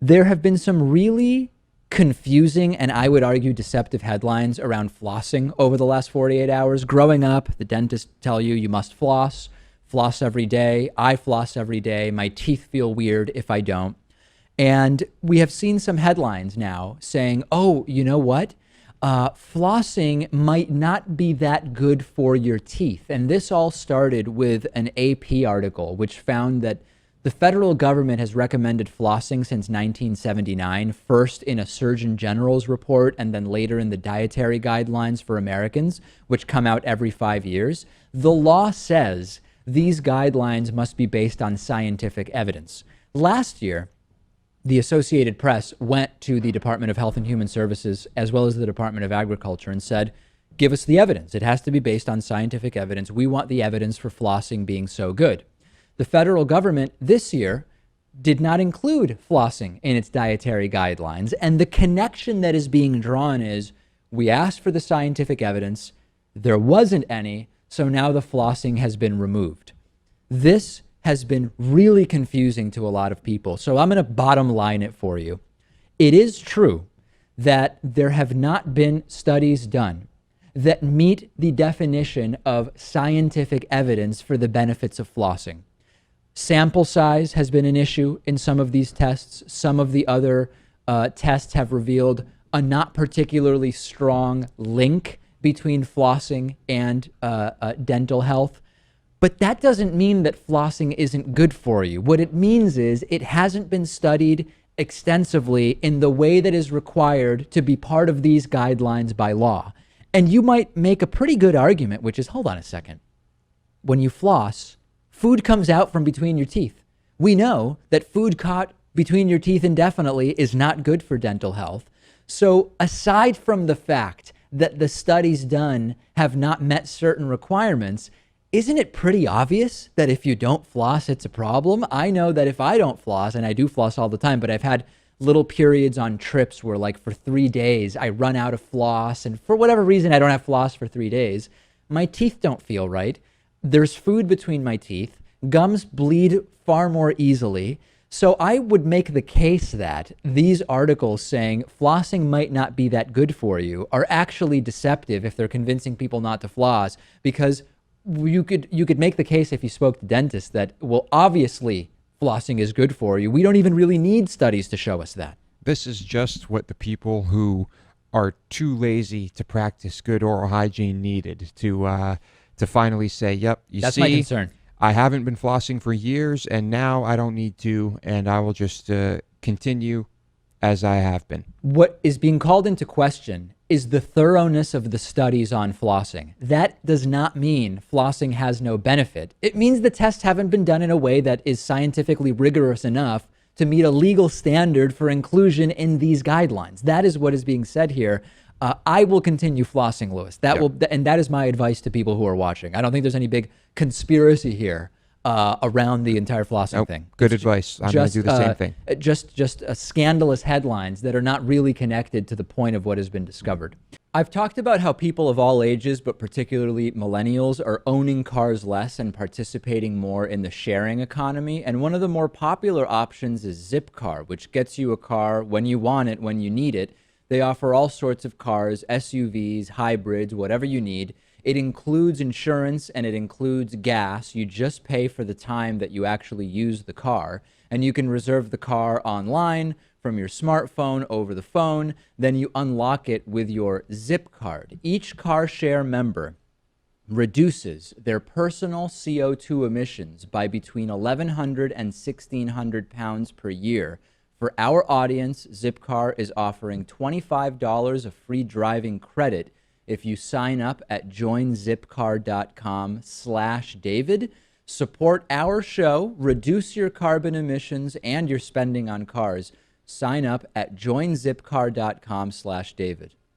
There have been some really confusing and I would argue deceptive headlines around flossing over the last 48 hours. Growing up, the dentists tell you you must floss every day. I floss every day. My teeth feel weird if I don't. And we have seen some headlines now saying, oh, you know what? Flossing might not be that good for your teeth. And this all started with an AP article, which found that the federal government has recommended flossing since 1979, first in a Surgeon General's report and then later in the dietary guidelines for Americans, which come out every 5 years. The law says these guidelines must be based on scientific evidence. Last year, the Associated Press went to the Department of Health and Human Services as well as the Department of Agriculture and said, give us the evidence. It has to be based on scientific evidence. We want the evidence for flossing being so good. The federal government this year did not include flossing in its dietary guidelines. And the connection that is being drawn is we asked for the scientific evidence. There wasn't any. So now the flossing has been removed. This has been really confusing to a lot of people. So I'm going to bottom line it for you. It is true that there have not been studies done that meet the definition of scientific evidence for the benefits of flossing. Sample size has been an issue in some of these tests. Some of the other tests have revealed a not particularly strong link between flossing and dental health. But that doesn't mean that flossing isn't good for you. What it means is it hasn't been studied extensively in the way that is required to be part of these guidelines by law. And you might make a pretty good argument, which is, hold on a second. When you floss, food comes out from between your teeth. We know that food caught between your teeth indefinitely is not good for dental health. So aside from the fact that the studies done have not met certain requirements, isn't it pretty obvious that if you don't floss, it's a problem? I know that if I don't floss, and I do floss all the time, but I've had little periods on trips where like for 3 days, I run out of floss. And for whatever reason, I don't have floss for 3 days. My teeth don't feel right. There's food between my teeth. Gums bleed far more easily. So I would make the case that these articles saying flossing might not be that good for you are actually deceptive if they're convincing people not to floss, because you could make the case if you spoke to dentists that, well, obviously flossing is good for you. We don't even really need studies to show us that. This is just what the people who are too lazy to practice good oral hygiene needed to finally say, yep, That's my concern. I haven't been flossing for years, and now I don't need to, and I will just continue as I have been. What is being called into question is the thoroughness of the studies on flossing. That does not mean flossing has no benefit. It means the tests haven't been done in a way that is scientifically rigorous enough to meet a legal standard for inclusion in these guidelines. That is what is being said here. I will continue flossing, Louis. And that is my advice to people who are watching. I don't think there's any big conspiracy here around the entire flossing thing. Good advice. I'm going to do the same thing. Just scandalous headlines that are not really connected to the point of what has been discovered. I've talked about how people of all ages, but particularly millennials, are owning cars less and participating more in the sharing economy. And one of the more popular options is Zipcar, which gets you a car when you want it, when you need it. They offer all sorts of cars, SUVs, hybrids, whatever you need. It includes insurance and it includes gas. You just pay for the time that you actually use the car. And you can reserve the car online from your smartphone over the phone. Then you unlock it with your Zip card. Each car share member reduces their personal CO2 emissions by between 1,100 and 1,600 pounds per year. For our audience, Zipcar is offering $25 of free driving credit if you sign up at joinzipcar.com/David. Support our show, reduce your carbon emissions and your spending on cars. Sign up at joinzipcar.com/David.